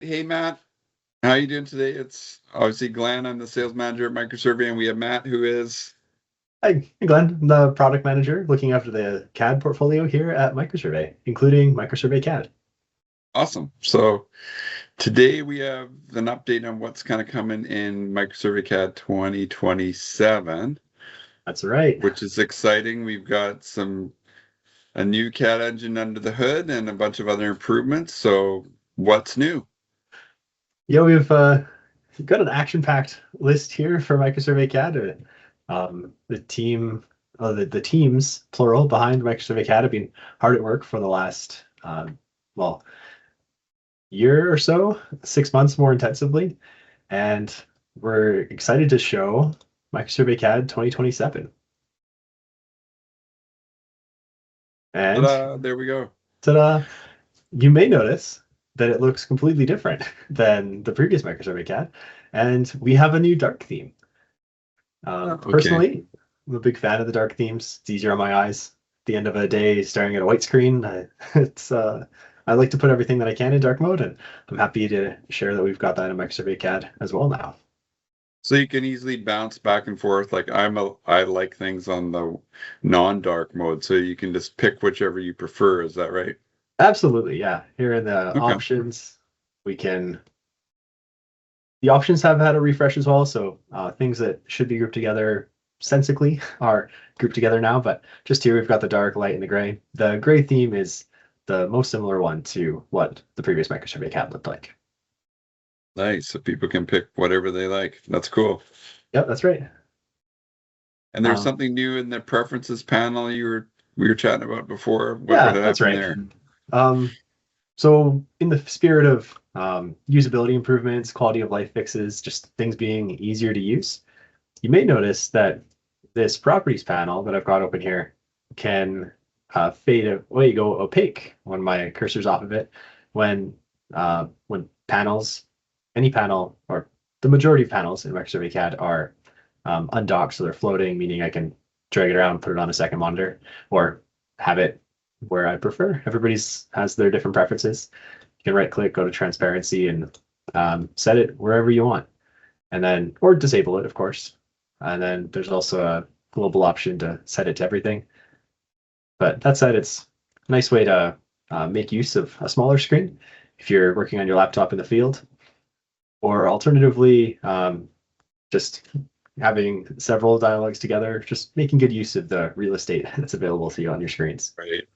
Hey Matt, how you doing today? It's obviously Glenn. I'm the sales manager at MicroSurvey, and we have Matt, who is Hi, Glenn. I'm the product manager looking after the CAD portfolio here at MicroSurvey, including MicroSurvey CAD. awesome. So today we have an update on what's kind of coming in MicroSurvey CAD 2027, That's right. which is exciting. We've got a new CAD engine under the hood and a bunch of other improvements. So what's new? Yeah, we've got an action-packed list here for MicroSurvey CAD. The team, the teams, plural, behind MicroSurvey CAD have been hard at work for the last, well, year or so, 6 months more intensively. And we're excited to show MicroSurvey CAD 2027. And Ta-da, there we go. ta-da! You may notice that it looks completely different than the previous MicroSurvey CAD, and we have a new dark theme. Okay. Personally, I'm a big fan of the dark themes. It's easier on my eyes. At the end of a day, staring at a white screen, I like to put everything that I can in dark mode, and I'm happy to share that we've got that in MicroSurvey CAD as well now. So you can easily bounce back and forth. Like I like things on the non-dark mode, so you can just pick whichever you prefer. Is that right? Absolutely, yeah. Here in the Okay. options, we can the options have had a refresh as well, so things that should be grouped together sensically are grouped together now, but just here we've got the dark, light, and the gray. The gray theme is the most similar one to what the previous MicroSurvey CAD looked like. Nice. So people can pick whatever they like. That's cool. Yep, that's right. And there's Um, something new in the preferences panel we were chatting about before. What yeah, that's happened right. there? Um, so in the spirit of usability improvements, quality of life fixes, just things being easier to use, you may notice that this properties panel that I've got open here can fade away, go opaque when my cursor's off of it. When panels, any panel or the majority of panels in MicroSurvey CAD are undocked, so they're floating, meaning I can drag it around, put it on a second monitor, or have it where I prefer. Everybody's has their different preferences. You can right click, go to transparency, and set it wherever you want, and then or disable it, of course. And then there's also a global option to set it to everything. But that said, it's a nice way to make use of a smaller screen if you're working on your laptop in the field, or alternatively, just having several dialogues together, just making good use of the real estate that's available to you on your screens. Right.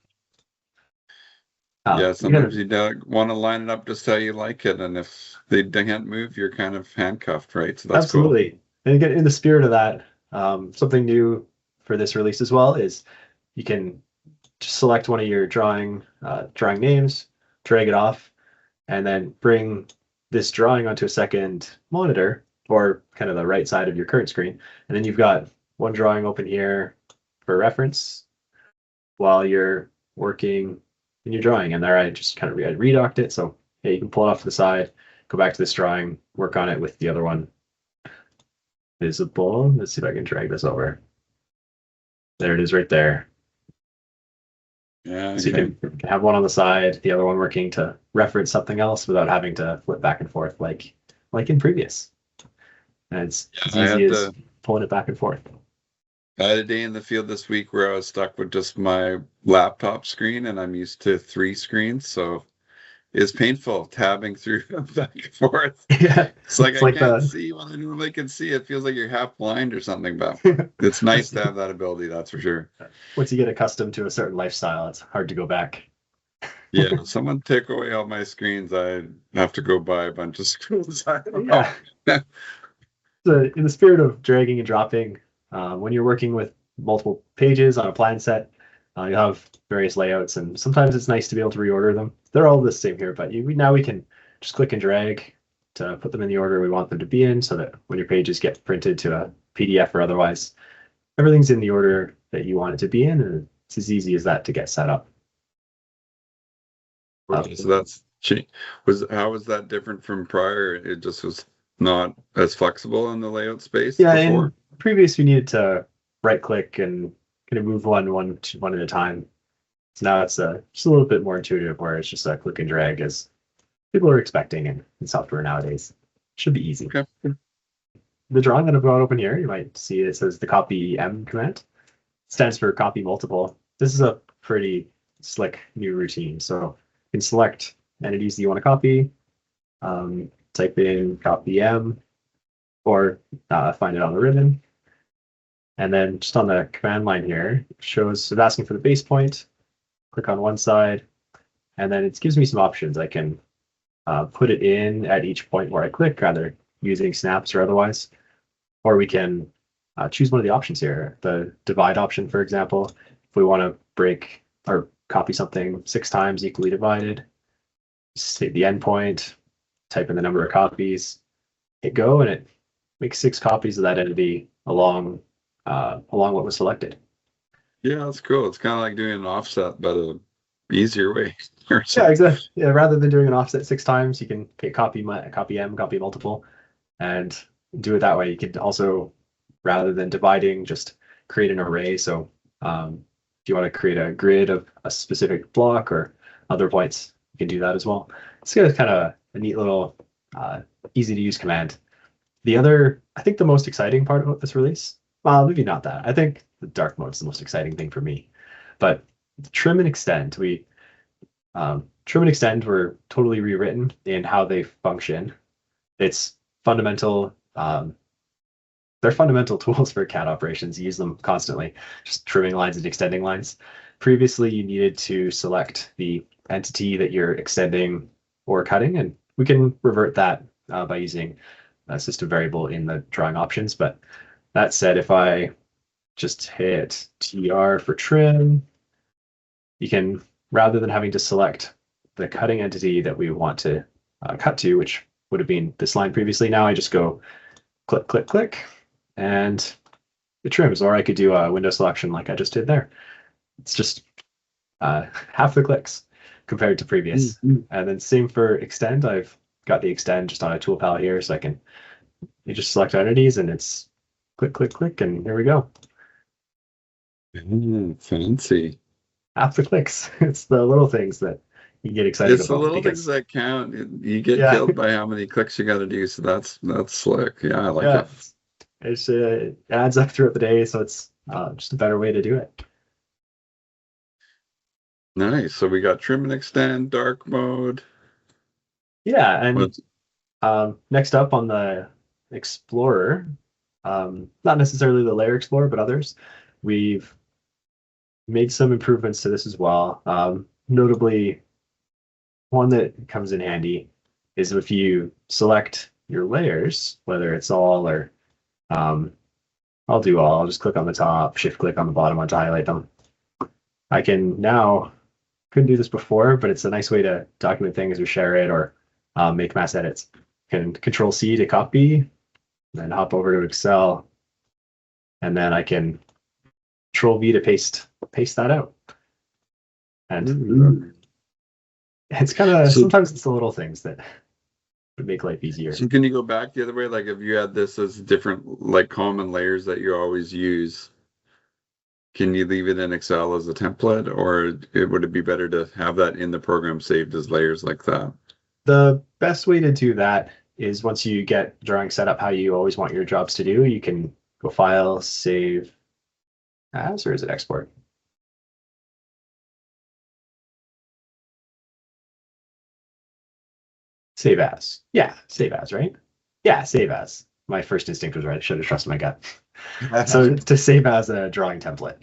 Yeah, You kind sometimes of you want to line it up just how you like it, and if they can't move, you're kind of handcuffed, right? So that's cool. absolutely, and again, in the spirit of that, something new for this release as well is you can just select one of your drawing names, drag it off, and then bring this drawing onto a second monitor or kind of the right side of your current screen. And then you've got one drawing open here for reference while you're working in your drawing. And there I just kind of redocked it. So yeah, you can pull it off to the side, go back to this drawing, work on it with the other one visible. Let's see if I can drag this over. There it is right there. Yeah, So you okay. can have one on the side, the other one working to reference something else without having to flip back and forth like in previous. And it's Yeah, as easy as pulling it back and forth. I had a day in the field this week where I was stuck with just my laptop screen, and I'm used to three screens, so it's painful tabbing through them back and forth. Yeah, It's like it's I like can't the see what I normally can see. It feels like you're half blind or something, but it's nice once, to have that ability, that's for sure. once you get accustomed to a certain lifestyle, it's hard to go back. Yeah, someone take away all my screens. I have to go buy a bunch of screens. I don't know. Yeah. So in the spirit of dragging and dropping, when you're working with multiple pages on a plan set, you have various layouts, and sometimes it's nice to be able to reorder them. They're all the same here, but now we can just click and drag to put them in the order we want them to be in, so that when your pages get printed to a PDF or otherwise, everything's in the order that you want it to be in, and it's as easy as that to get set up. Okay, so that's how was that different from prior? It just was not as flexible in the layout space Yeah, in before. previous, you needed to right click and kind of move one at a time. So now it's just a little bit more intuitive, where it's just a click and drag is people are expecting in software nowadays. Should be easy. Okay. The drawing that I've got open here, you might see it says the COPYM command. It stands for copy multiple. This is a pretty slick new routine. So you can select entities that you want to copy, type in COPYM, or find it on the ribbon. And then just on the command line here, it shows it's asking for the base point. Click on one side, and then it gives me some options. I can put it in at each point where I click, either using snaps or otherwise. Or we can choose one of the options here, the divide option, for example. If we want to break or copy something 6 times equally divided, state the endpoint, type in the number of copies, hit go, and it makes 6 copies of that entity along what was selected. Yeah, that's cool. It's kind of like doing an offset, but a easier way. Yeah, exactly. Yeah, rather than doing an offset 6 times, you can hit copy M, copy multiple, and do it that way. You could also, rather than dividing, just create an array. So if you want to create a grid of a specific block or other points, you can do that as well. It's kind of a neat little easy to use command. I think the most exciting part about this release, well, maybe not that. I think the dark mode is the most exciting thing for me. But trim and extend, trim and extend were totally rewritten in how they function. It's fundamental. They're fundamental tools for CAD operations. You use them constantly, just trimming lines and extending lines. Previously, you needed to select the entity that you're extending or cutting, and we can revert that by using a system variable in the drawing options. But that said, if I just hit TR for trim, you can, rather than having to select the cutting entity that we want to cut to, which would have been this line previously, now I just go click, click, click, and it trims. Or I could do a window selection like I just did there. It's just half the clicks compared to previous. And then same for extend. I've got the extend just on a tool palette here, so you just select entities and it's click, click, click, and here we go. Fancy. Half the clicks. It's the little things that you get excited about. It's the little things that count. You get killed by how many clicks you got to do. So that's slick. Yeah, I like it. It adds up throughout the day, so it's just a better way to do it. Nice. So we got trim and extend, dark mode. Yeah, and next up on the Explorer, not necessarily the Layer Explorer, but others, we've made some improvements to this as well. Notably, one that comes in handy is if you select your layers, whether it's all or I'll do all. I'll just click on the top, shift click on the bottom to highlight them. I can now, couldn't do this before, but it's a nice way to document things or share it or make mass edits. Can Control C to copy, then hop over to Excel, and then I can Control V to paste that out. And it's kind of, sometimes it's the little things that would make life easier. So can you go back the other way? Like if you had this as different, like common layers that you always use, can you leave it in Excel as a template, or would it be better to have that in the program saved as layers like that? The best way to do that is once you get drawing set up how you always want your jobs to do, you can go File, Save As, or is it Export? Save As. Yeah, Save As, right? Yeah, Save As. My first instinct was right. I should have trusted my gut. So to save as a drawing template.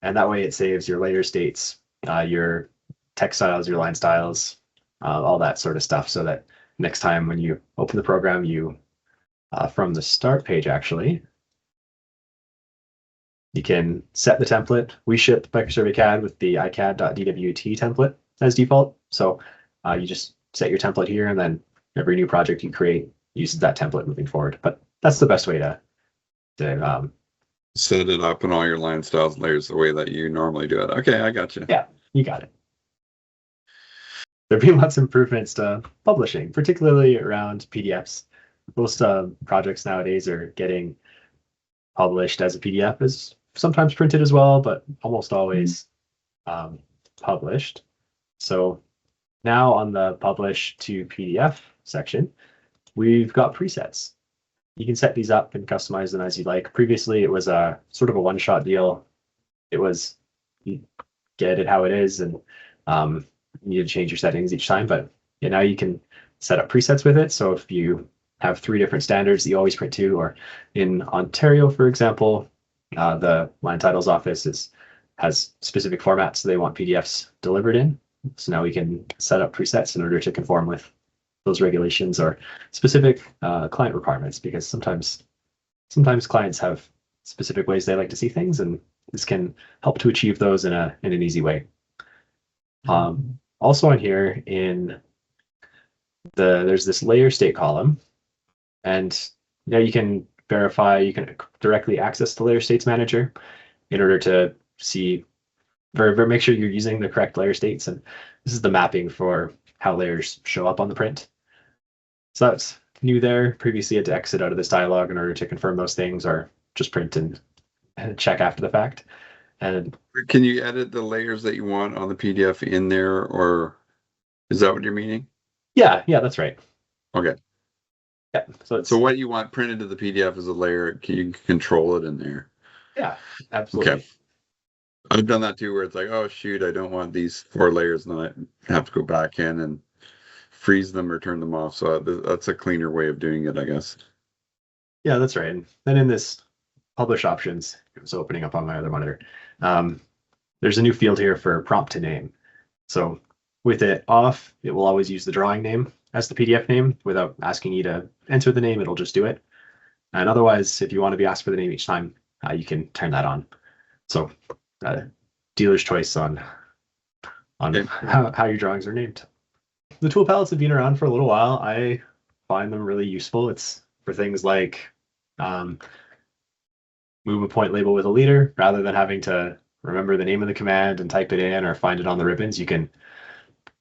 And that way it saves your layer states, your text styles, your line styles, all that sort of stuff, so that next time when you open the program, you, from the start page actually, you can set the template. We ship MicroSurvey CAD with the icad.dwt template as default. So you just set your template here, and then every new project you create uses that template moving forward. But that's the best way to set it up in all your line styles and layers the way that you normally do it. Okay, I got you. Yeah, you got it. There've been lots of improvements to publishing, particularly around PDFs. Most projects nowadays are getting published as a PDF, is sometimes printed as well, but almost always published. So Now on the publish to PDF section, we've got presets. You can set these up and customize them as you like. Previously, it was a sort of a one-shot deal. It was you get it how it is, and you need to change your settings each time. But yeah, now you can set up presets with it. So if you have 3 different standards that you always print to, or in Ontario, for example, the Land Titles Office has specific formats they want PDFs delivered in. So now we can set up presets in order to conform with those regulations or specific client requirements, because sometimes clients have specific ways they like to see things, and this can help to achieve those in an easy way. Also on here there's this layer state column, and now you can verify, you can directly access the layer states manager in order to see, make sure you're using the correct layer states. And this is the mapping for how layers show up on the print. So that's new there. Previously, you had to exit out of this dialog in order to confirm those things, or just print and check after the fact. And can you edit the layers that you want on the PDF in there, or is that what you're meaning? Yeah, that's right. Okay. Yeah. So what you want printed to the PDF is a layer. Can you control it in there? Yeah, absolutely. Okay. I've done that too, where it's like, oh shoot, I don't want these 4 layers, and then I have to go back in and freeze them or turn them off. So that's a cleaner way of doing it, I guess. Yeah, that's right. And then in this publish options, it was opening up on my other monitor. There's a new field here for prompt to name. So with it off, it will always use the drawing name as the PDF name without asking you to enter the name. It'll just do it. And otherwise, if you want to be asked for the name each time, you can turn that on. So dealer's choice on how your drawings are named. The tool palettes have been around for a little while. I find them really useful. It's for things like move a point label with a leader. Rather than having to remember the name of the command and type it in or find it on the ribbons, you can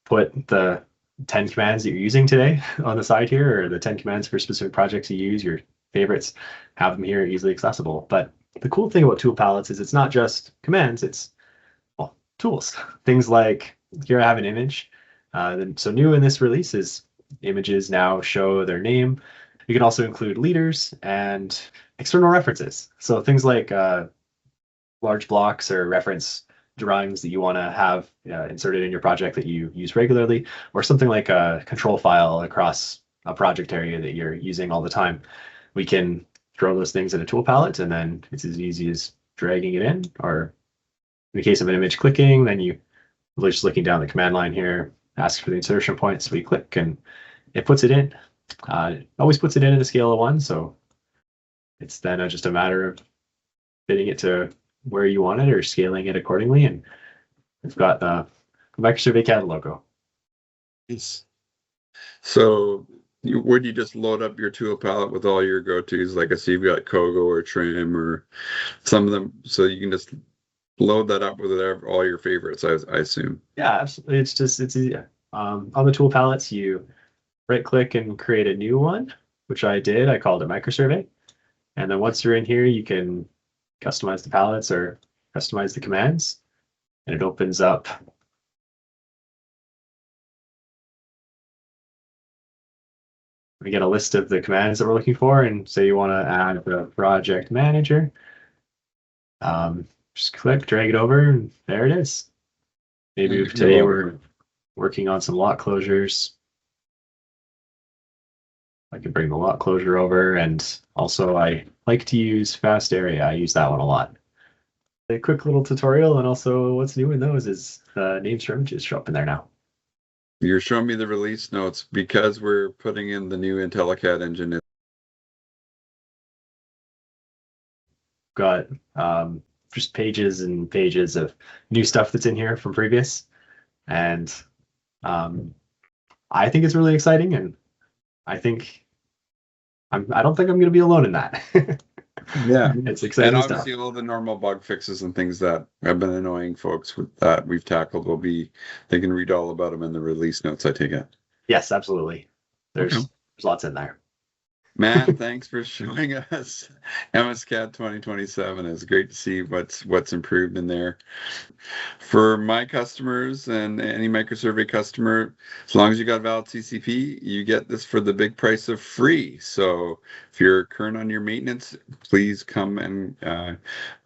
put the 10 commands that you're using today on the side here, or the 10 commands for specific projects you use, your favorites, have them here easily accessible. But the cool thing about tool palettes is it's not just commands, it's tools. Things like, here I have an image. So new in this release is images now show their name. You can also include leaders and external references. So things like large blocks or reference drawings that you want to have inserted in your project that you use regularly, or something like a control file across a project area that you're using all the time. We can throw those things in a tool palette, and then it's as easy as dragging it in, or in the case of an image clicking, then you're just looking down the command line here, ask for the insertion point, so we click and it puts it in. It always puts it in at a scale of 1, so it's then just a matter of fitting it to where you want it or scaling it accordingly. And we've got the MicroSurvey CAD logo. Yes. So would you just load up your tool palette with all your go-tos? Like I see you've got Kogo or Trim or some of them, so you can just load that up with all your favorites, I assume. Yeah, absolutely. It's easy. On the tool palettes, you right click and create a new one, which I did. I called it MicroSurvey. And then once you're in here, you can customize the palettes or customize the commands, and it opens up we get a list of the commands that we're looking for, and say you want to add the project manager. Just click, drag it over, and there it is. Maybe today we're working on some lot closures. I can bring the lot closure over, and also I like to use fast area. I use that one a lot. A quick little tutorial, and also what's new in those is names for images show up in there now. You're showing me the release notes because we're putting in the new IntelliCAD engine. Got just pages and pages of new stuff that's in here from previous, and I think it's really exciting, and I don't think I'm going to be alone in that. Yeah, it's exciting and stuff. obviously all the normal bug fixes and things that have been annoying folks with that we've tackled they can read all about them in the release notes, I take it. Yes, absolutely. There's lots in there. Matt, thanks for showing us MSCAD 2027. It's great to see what's improved in there. For my customers and any microsurvey customer, as long as you got valid CCP, you get this for the big price of free. So if you're current on your maintenance, please come and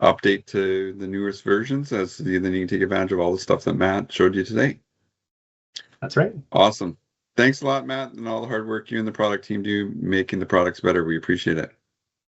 update to the newest versions, as then you can take advantage of all the stuff that Matt showed you today. That's right. Awesome. Thanks a lot, Matt, and all the hard work you and the product team do making the products better. We appreciate it.